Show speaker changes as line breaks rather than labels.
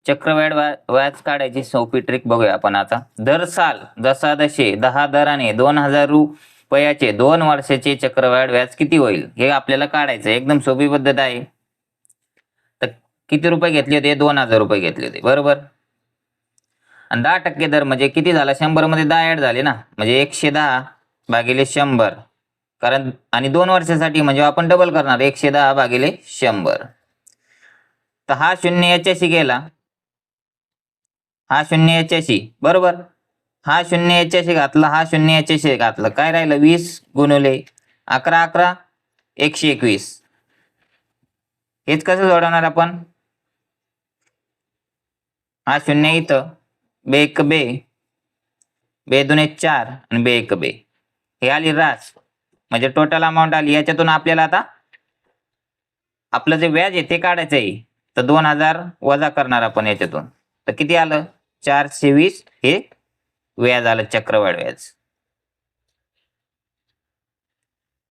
चक्रवाढ व्याज काढायची सोपी ट्रिक बघूया आपण आता. दर साल जसा दशे 10 दराने 2000 रुपयाचे 2 वर्षाचे चक्रवाढ व्याज किती होईल हे आपल्याला काढायचं. एकदम सोपी पद्धत आहे. तर किती रुपये घेतले होते? 2000 रुपये घेतले होते, बरोबर. आणि 10% दर म्हणजे किती झाला? 100 मध्ये 10 ऍड झाले ना, म्हणजे 110 भागिले 100. कारण आणि 2 वर्षासाठी म्हणजे आपण डबल करणार, 110 भागिले 100. तर हा शून्य याच्याशी गेला, हा शून्य याच्याशी, बरोबर. हा शून्य याच्याशी घातला, हा शून्य याच्याशी घातला, काय राहिलं? 20 गुणिले 11 11 121. हेच कसं सोडवणार आपण? हा शून्य इथं, बे एक बे, बे दुने 4 आणि बे एक बे, हे आली रास, म्हणजे टोटल अमाऊंट आली. याच्यातून आपल्याला आता आपलं जे व्याज आहे ते काढायचं आहे. तर 2000 वजा करणार आपण याच्यातून. तर किती आलं? 420 हे व्याज आलं, चक्रवाढ व्याज.